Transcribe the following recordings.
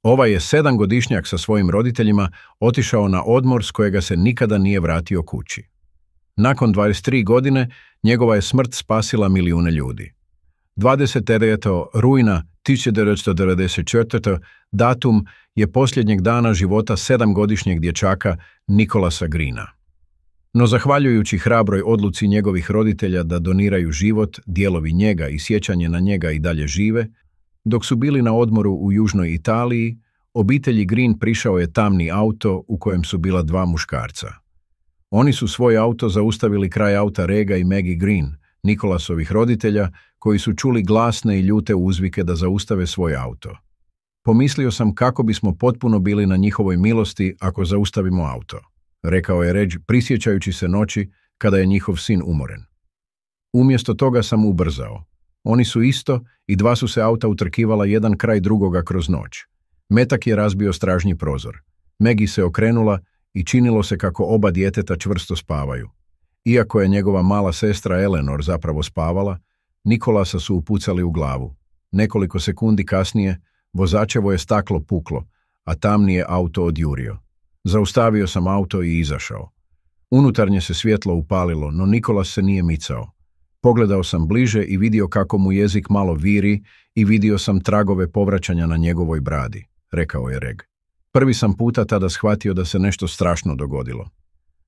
Ovaj je 7-godišnjak sa svojim roditeljima otišao na odmor s kojega se nikada nije vratio kući. Nakon 23 godine njegova je smrt spasila milijune ljudi. 29. rujna 1994. datum je posljednjeg dana života 7-godišnjeg dječaka Nicholasa Greena. No zahvaljujući hrabroj odluci njegovih roditelja da doniraju život, dijelovi njega i sjećanje na njega i dalje žive, dok su bili na odmoru u južnoj Italiji, obitelji Green prišao je tamni auto u kojem su bila 2 muškarca. Oni su svoj auto zaustavili kraj auta Rega i Maggie Green, Nicholasovih roditelja, koji su čuli glasne i ljute uzvike da zaustave svoj auto. Pomislio sam kako bismo potpuno bili na njihovoj milosti ako zaustavimo auto, rekao je Reg, prisjećajući se noći kada je njihov sin umoren. Umjesto toga sam ubrzao. Oni su isto i 2 su se auta utrkivala jedan kraj drugoga kroz noć. Metak je razbio stražnji prozor. Maggie se okrenula i činilo se kako oba djeteta čvrsto spavaju. Iako je njegova mala sestra Eleanor zapravo spavala, Nicholasa su upucali u glavu. Nekoliko sekundi kasnije vozačevo je staklo puklo, a tamni je auto odjurio. Zaustavio sam auto i izašao. Unutarnje se svjetlo upalilo, no Nicholas se nije micao. Pogledao sam bliže i vidio kako mu jezik malo viri i vidio sam tragove povraćanja na njegovoj bradi, rekao je Reg. Prvi sam puta tada shvatio da se nešto strašno dogodilo.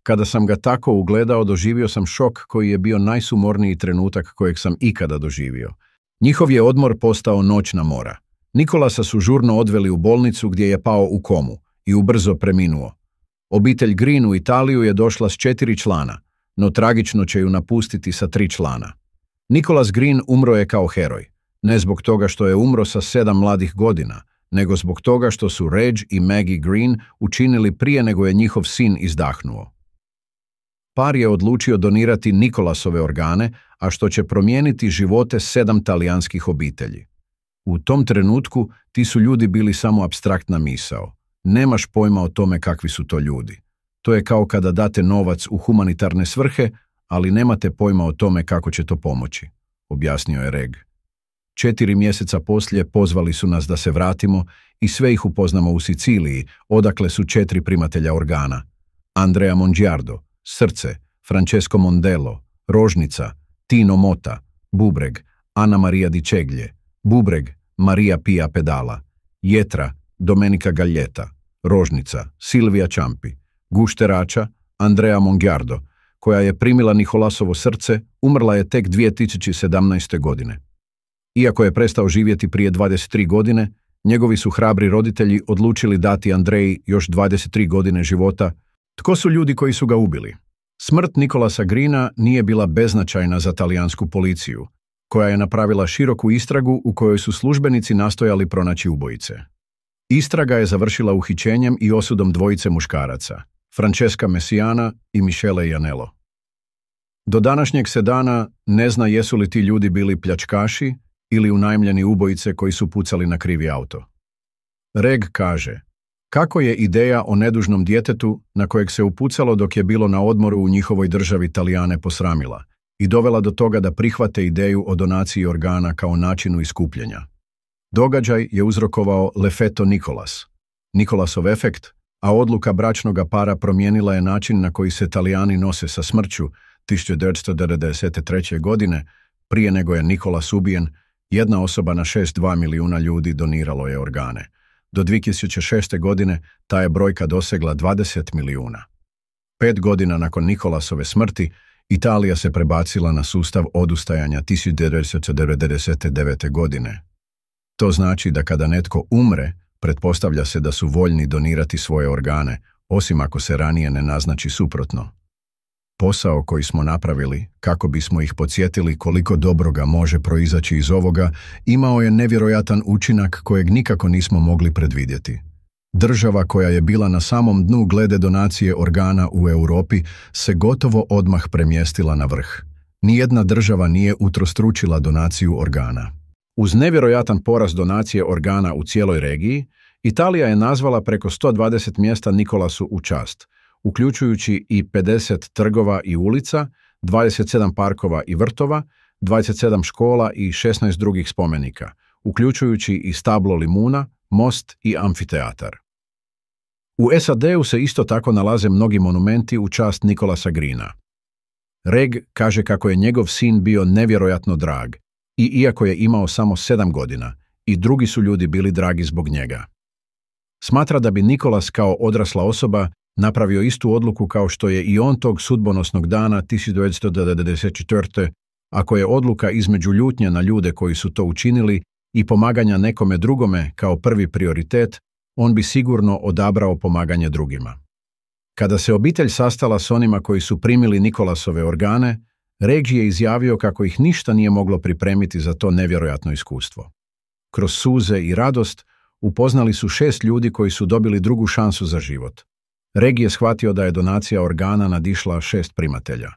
Kada sam ga tako ugledao, doživio sam šok koji je bio najsumorniji trenutak kojeg sam ikada doživio. Njihov je odmor postao noćna mora. Nicholasa su žurno odveli u bolnicu gdje je pao u komu i ubrzo preminuo. Obitelj Green u Italiju je došla s 4 člana, no tragično će ju napustiti sa 3 člana. Nicholas Green umro je kao heroj, ne zbog toga što je umro sa 7 mladih godina, nego zbog toga što su Reg i Maggie Green učinili prije nego je njihov sin izdahnuo. Par je odlučio donirati Nicholasove organe, a što će promijeniti živote 7 talijanskih obitelji. U tom trenutku ti su ljudi bili samo apstraktna misao. Nemaš pojma o tome kakvi su to ljudi. To je kao kada date novac u humanitarne svrhe, ali nemate pojma o tome kako će to pomoći, objasnio je Reg. 4 mjeseca poslije pozvali su nas da se vratimo i sve ih upoznamo u Siciliji, odakle su 4 primatelja organa. Andrea Mongiardo, srce, Francesco Mondello, rožnica, Tino Mota, bubreg, Anna Maria Di Ceglje, bubreg, Maria Pia Pedala, jetra, Domenica Galjeta, rožnica, Silvia Ciampi, gušterača, Andrea Mongiardo, koja je primila Nicholasovo srce, umrla je tek 2017. godine. Iako je prestao živjeti prije 23 godine, njegovi su hrabri roditelji odlučili dati Andreji još 23 godine života. Tko su ljudi koji su ga ubili? Smrt Nicholasa Greena nije bila beznačajna za talijansku policiju, koja je napravila široku istragu u kojoj su službenici nastojali pronaći ubojice. Istraga je završila uhićenjem i osudom 2 muškaraca, Francesca Messiana i Michele Iannello. Do današnjeg se dana ne zna jesu li ti ljudi bili pljačkaši ili unajmljeni ubojice koji su pucali na krivi auto. Reg kaže, kako je ideja o nedužnom djetetu na kojeg se upucalo dok je bilo na odmoru u njihovoj državi Talijane posramila i dovela do toga da prihvate ideju o donaciji organa kao načinu iskupljenja. Događaj je uzrokovao l'effetto Nicholas, Nicholasov efekt, a odluka bračnoga para promijenila je način na koji se Talijani nose sa smrću. 1993. godine, prije nego je Nicholas ubijen, jedna osoba na 6,2 milijuna ljudi doniralo je organe. Do 2006. godine ta je brojka dosegla 20 milijuna. 5 godina nakon Nicholasove smrti, Italija se prebacila na sustav odustajanja 1999. godine. To znači da kada netko umre, pretpostavlja se da su voljni donirati svoje organe, osim ako se ranije ne naznači suprotno. Posao koji smo napravili, kako bismo ih podsjetili koliko dobroga može proizaći iz ovoga, imao je nevjerojatan učinak kojeg nikako nismo mogli predvidjeti. Država koja je bila na samom dnu glede donacije organa u Europi se gotovo odmah premjestila na vrh. Nijedna država nije utrostručila donaciju organa. Uz nevjerojatan porast donacije organa u cijeloj regiji, Italija je nazvala preko 120 mjesta Nicholasu u čast, uključujući i 50 trgova i ulica, 27 parkova i vrtova, 27 škola i 16 drugih spomenika, uključujući i stablo limuna, most i amfiteatar. U SAD-u se isto tako nalaze mnogi monumenti u čast Nicholasa Greena. Reg kaže kako je njegov sin bio nevjerojatno drag i iako je imao samo 7 godina, i drugi su ljudi bili dragi zbog njega. Smatra da bi Nicholas kao odrasla osoba napravio istu odluku kao što je i on tog sudbonosnog dana 1994. Ako je odluka između ljutnje na ljude koji su to učinili i pomaganja nekome drugome kao prvi prioritet, on bi sigurno odabrao pomaganje drugima. Kada se obitelj sastala s onima koji su primili Nicholasove organe, Reg je izjavio kako ih ništa nije moglo pripremiti za to nevjerojatno iskustvo. Kroz suze i radost upoznali su 6 ljudi koji su dobili drugu šansu za život. Reg je shvatio da je donacija organa nadišla 6 primatelja.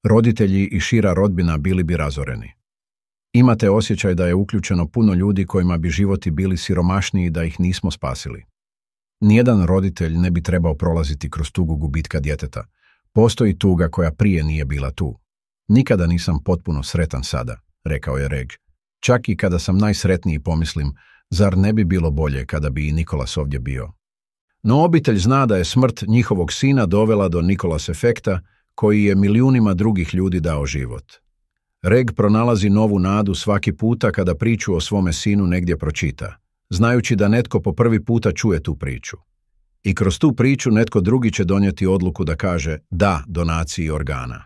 Roditelji i šira rodbina bili bi razoreni. Imate osjećaj da je uključeno puno ljudi kojima bi životi bili siromašniji da ih nismo spasili. Nijedan roditelj ne bi trebao prolaziti kroz tugu gubitka djeteta. Postoji tuga koja prije nije bila tu. Nikada nisam potpuno sretan sada, rekao je Reg. Čak i kada sam najsretniji pomislim, zar ne bi bilo bolje kada bi i Nicholas ovdje bio? No obitelj zna da je smrt njihovog sina dovela do Nicholas efekta, koji je milijunima drugih ljudi dao život. Reg pronalazi novu nadu svaki puta kada priču o svome sinu negdje pročita, znajući da netko po prvi puta čuje tu priču. I kroz tu priču netko drugi će donijeti odluku da kaže da donaciji organa.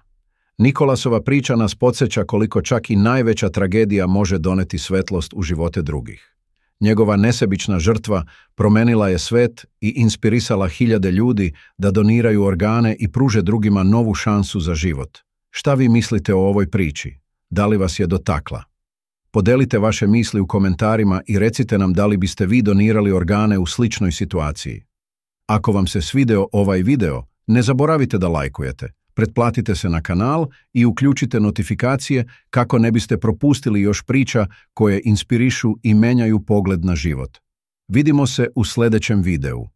Nicholasova priča nas podsjeća koliko čak i najveća tragedija može doneti svetlost u živote drugih. Njegova nesebična žrtva promenila je svet i inspirisala hiljade ljudi da doniraju organe i pruže drugima novu šansu za život. Šta vi mislite o ovoj priči? Da li vas je dotakla? Podelite vaše misli u komentarima i recite nam da li biste vi donirali organe u sličnoj situaciji. Ako vam se svideo ovaj video, ne zaboravite da lajkujete, pretplatite se na kanal i uključite notifikacije kako ne biste propustili još priča koje inspirišu i menjaju pogled na život. Vidimo se u sljedećem videu.